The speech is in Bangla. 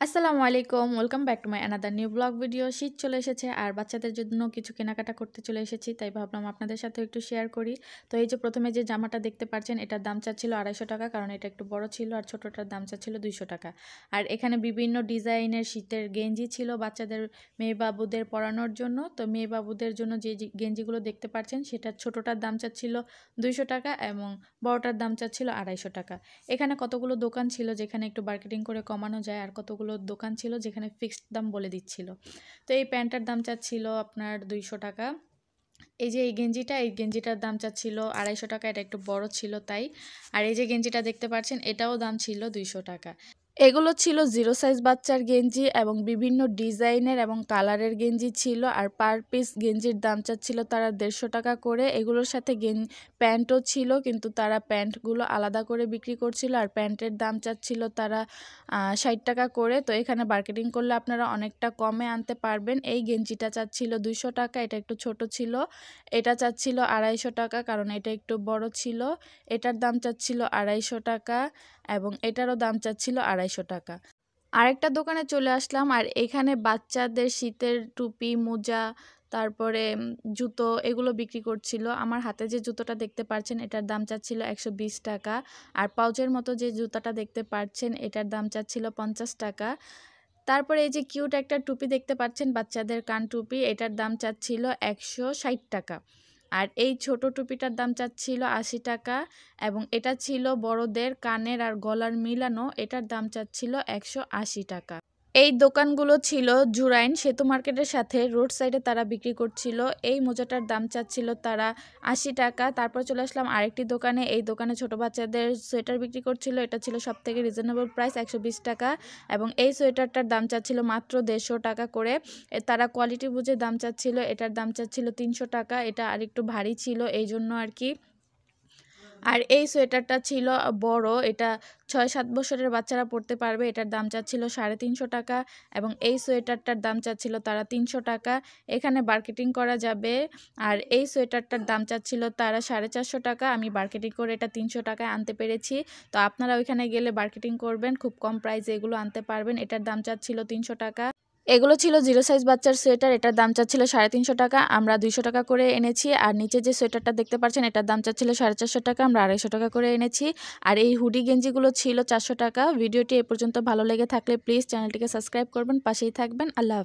আসসালামু আলাইকুম। Welcome back to my another new blog video. শীত চলে এসেছে আর বাচ্চাদের জন্য কিছু কেনাকাটা করতে চলে এসেছি। তাই ভাবলাম আপনাদের সাথেও একটু শেয়ার করি। তো এই যে ১ম এ যে জামাটা দেখতে পাচ্ছেন এটার দাম চাচ্ছিল ৳২৫০ কারণ এটা একটু বড় ছিল আর ছোটটার দাম চাচ্ছিল ৳২০০। আর এখানে বিভিন্ন ডিজাইনের শীতের গেঞ্জি ছিল বাচ্চাদের মেয়ে-বাবুদের পরানোর জন্য। তো মেয়ে-বাবুদের জন্য যে গেঞ্জিগুলো দেখতে পাচ্ছেন সেটার ছোটটার দাম চাচ্ছিল ৳২০০ এবং বড়টার দাম চাচ্ছিল ৳২৫০। এখানে কতগুলো দোকান ছিল যেখানে একটু মার্কেটিং করে কমানো যায় আর কতগুলো দোকান ছিল যেখানে ফিক্সড দাম বলে দিচ্ছিল। তো এই প্যান্টটার দাম চাচ্ছিল আপনার ৳২০০। এই যে এই গেঞ্জিটার দাম চাচ্ছিল ৳২৫০, এটা একটু বড় ছিল তাই। আর এই যে গেঞ্জিটা দেখতে পাচ্ছেন এটাও দাম ছিল ৳২০০। এগুলো ছিল 0 সাইজ বাচ্চার গেঞ্জি এবং বিভিন্ন ডিজাইনের এবং কালারের গেঞ্জি ছিল। আর পার পিস গেঞ্জির দাম চাচ্ছিল তারা ৳১৫০ করে। এগুলোর সাথে প্যান্টও ছিল কিন্তু তারা প্যান্টগুলো আলাদা করে বিক্রি করছিল আর প্যান্টের দাম চাচ্ছিল তারা ৳৬০ করে। তো এখানে মার্কেটিং করলে আপনারা অনেকটা কমে আনতে পারবেন। এই গেঞ্জিটা চাচ্ছিল ৳২০০, এটা একটু ছোট ছিল। এটা চাচ্ছিল ৳২৫০ কারণ এটা একটু বড় ছিল। এটার দাম চাচ্ছিল ৳২৫০ এবং এটারও দাম চাচ্ছিল ৳২৫০। আরেকটা দোকানে চলে আসলাম আর এখানে বাচ্চাদের শীতের টুপি, মোজা, তারপরে জুতো এগুলো বিক্রি করছিল। আমার হাতে যে জুতোটা দেখতে পাচ্ছেন এটার দাম চাচ্ছিল ৳১২০ আর পাউচের মতো যে জুতাটা দেখতে পাচ্ছেন এটার দাম চাচ্ছিল ৳৫০। তারপরে এই যে কিউট একটা টুপি দেখতে পাচ্ছেন বাচ্চাদের কান টুপি, এটার দাম চাচ্ছিল ৳১৬০। আর এই ছোট টুপিটার দাম চাচ্ছিল ৳৮০ এবং এটা ছিল বড়দের কানের আর গলার মিলানো, এটার দাম চাচ্ছিল ৳১৮০। এই দোকানগুলো ছিল জুরাইন সেতু মার্কেটের সাথে রোড সাইডে তারা বিক্রি করছিল। এই মোজাটার দাম চাচ্ছিল তারা ৳৮০। তারপর চলে আসলাম আরেকটি দোকানে। এই দোকানে ছোট বাচ্চাদের সোয়েটার বিক্রি করছিল। এটা ছিল সবথেকে রিজনেবল প্রাইস ৳১২০ এবং এই সোয়েটারটার দাম চাচ্ছিল মাত্র ৳১৫০ করে। তারা কোয়ালিটি বুঝে দাম চাচ্ছিল। এটার দাম চাচ্ছিল ৳৩০০। এটা আরেকটু ভারী ছিল এইজন্য আরকি। আর এই সোয়েটারটা ছিল বড়, এটা ৬-৭ বছরের বাচ্চারা পড়তে পারবে। এটার দাম চাচ্ছিল ৳৩৫০ এবং এই সোয়েটারটার দাম চাচ্ছিল তারা ৳৩০০। এখানে মার্কেটিং করা যাবে। আর এই সোয়েটারটার দাম চাচ্ছিল তারা ৳৪৫০। আমি মার্কেটিং করে এটা ৳৩০০ আনতে পেরেছি। তো আপনারা ওইখানে গেলে মার্কেটিং করবেন, খুব কম প্রাইসে এগুলো আনতে পারবেন। এটার দাম চাচ্ছিল ৳৩০০। এগুলো ছিল 0 সাইজ বাচ্চার সোয়েটার, এটার দাম চাচ্ছিল ৳৩৫০। আমরা ৳২০০ করে এনেছি। আর নিচে যে সোয়েটারটা দেখতে পাচ্ছেন এটার দাম চাচ্ছিল ৳৪৫০, আমরা ৳২৫০ করে এনেছি। আর এই হুডি গেঞ্জিগুলো ছিল ৳৪০০। ভিডিওটি এ পর্যন্ত ভালো লেগে থাকলে প্লিজ চ্যানেলটিকে সাবস্ক্রাইব করবেন, পাশেই থাকবেন। আল্লাহ হাফেজ।